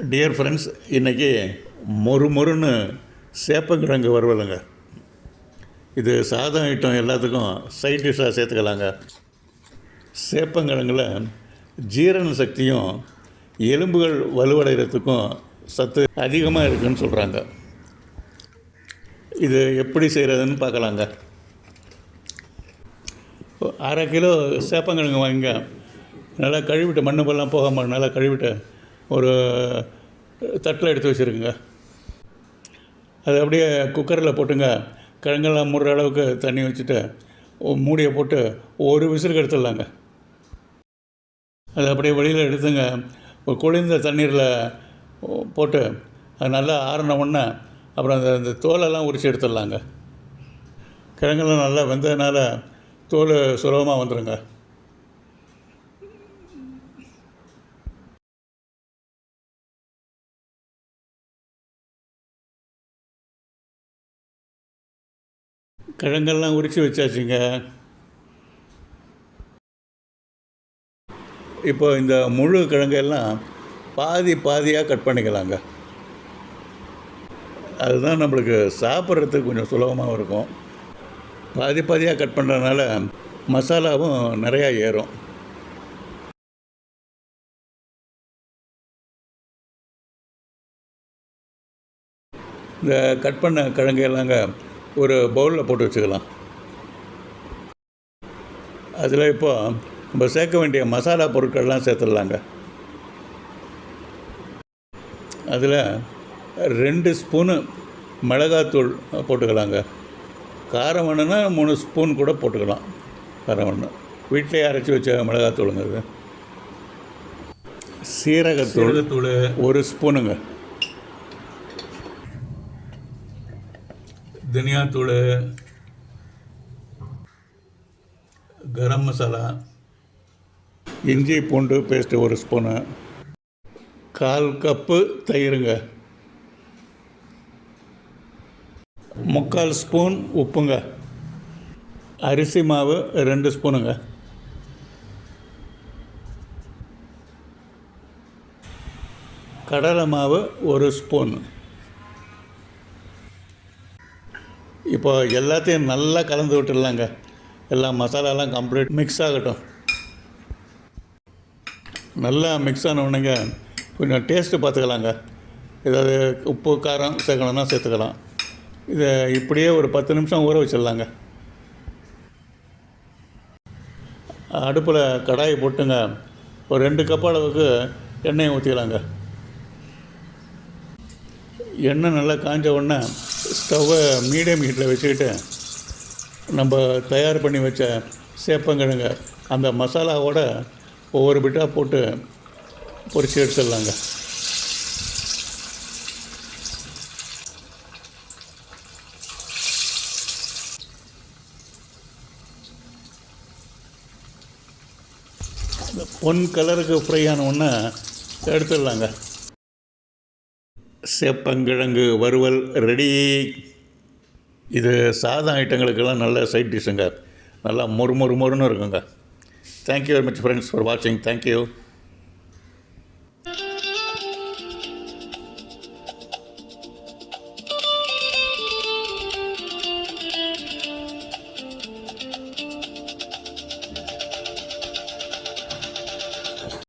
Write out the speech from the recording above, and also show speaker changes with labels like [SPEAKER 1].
[SPEAKER 1] Dear friends, இன்றைக்கி மொறுன்னு சேப்பங்கிழங்கு வறுவலுங்க. இது சாதம் ஐட்டம் எல்லாத்துக்கும் சைட் டிஷ்ஷாக சேர்த்துக்கலாங்க. சேப்பங்கிழங்கில் ஜீரண சக்தியும் எலும்புகள் வலுவடைகிறதுக்கும் சத்து அதிகமாக இருக்குதுன்னு சொல்கிறாங்க. இது எப்படி செய்கிறதுன்னு பார்க்கலாங்க. 1/2 கிலோ சேப்பங்கிழங்கு வாங்கிங்க. நல்லா கழுவிட்டு, மண்ணு பல்லாம் போகாமல் நல்லா கழுவிட்டு ஒரு தட்டில் எடுத்து வச்சுருக்குங்க. அது அப்படியே குக்கரில் போட்டுங்க. கிழங்கெல்லாம் முடுற அளவுக்கு தண்ணி வச்சுட்டு மூடியை போட்டு ஒரு விசிலுக்கு எடுத்துடலாங்க. அது அப்படியே வெளியில் எடுத்துங்க. ஒரு குளிர்ந்த தண்ணீரில் போட்டு அது நல்லா ஆறின உடனே அப்புறம் அந்த தோலெல்லாம் உரித்து எடுத்துடலாங்க. கிழங்கெல்லாம் நல்லா வெந்ததுனால தோல் சுலபமாக வந்துடுங்க. கிழங்கெல்லாம் உரித்து வச்சாச்சுங்க. இப்போ இந்த முழு கிழங்கெல்லாம் பாதியாக கட் பண்ணிக்கலாங்க. அதுதான் நம்மளுக்கு சாப்பிட்றதுக்கு கொஞ்சம் சுலபமாக இருக்கும். பாதியாக கட் பண்ணுறதுனால மசாலாவும் நிறையா ஏறும். இந்த கட் பண்ண கிழங்கையெல்லாங்க ஒரு பவுலில் போட்டு வச்சுக்கலாம். அதில் இப்போ நம்ம சேர்க்க வேண்டிய மசாலா பொருட்கள்லாம் சேர்த்துடலாங்க. அதில் 2 ஸ்பூனு மிளகாத்தூள் போட்டுக்கலாங்க. காரம் வேணுன்னா 3 ஸ்பூன் கூட போட்டுக்கலாம். காரம் வேணும், வீட்டிலே அரைச்சி வச்ச மிளகாத்தூளுங்க. அது சீரகத்தூள் 1 ஸ்பூனுங்க. தனியாத்தூள், கரம் மசாலா, இஞ்சி பூண்டு பேஸ்ட்டு 1 ஸ்பூனு, 1/4 கப்பு தயிருங்க, 3/4 ஸ்பூன் உப்புங்க, அரிசி மாவு 2 ஸ்பூனுங்க, கடலை மாவு 1 ஸ்பூன். இப்போ எல்லாத்தையும் நல்லா கலந்து விட்டுடலாங்க. எல்லா மசாலாலாம் கம்ப்ளீட் மிக்ஸ் ஆகட்டும். நல்லா மிக்ஸ் ஆன உடனேங்க கொஞ்சம் டேஸ்ட்டு பார்த்துக்கலாங்க. ஏதாவது உப்பு காரம் சேர்க்கணுன்னா சேர்த்துக்கலாம். இதை இப்படியே ஒரு 10 நிமிஷம் ஊற வச்சிடலாங்க. அடுப்பில் கடாயை போட்டுங்க. ஒரு 2 கப் அளவுக்கு எண்ணெயை ஊற்றிக்கலாங்க. எண்ணெய் நல்லா காஞ்ச உடனே ஸ்டவ்வை மீடியம் ஹீட்டில் வச்சுக்கிட்டு நம்ம தயார் பண்ணி வச்ச சேப்பங்கிழங்க அந்த மசாலாவோட ஒவ்வொரு பிட்டாக போட்டு பொரிச்சு எடுத்துடலாங்க. பொன் கலருக்கு ஃப்ரை ஆன உடனே எடுத்துடலாங்க. சேப்பங்கிழங்கு வறுவல் ரெடி. இது சாதம் ஐட்டங்களுக்கெல்லாம் நல்ல சைட் டிஷ்ஷுங்க. நல்லா மொறுன்னு இருக்குங்க. Thank you very much friends for வாட்சிங். தேங்க்யூ.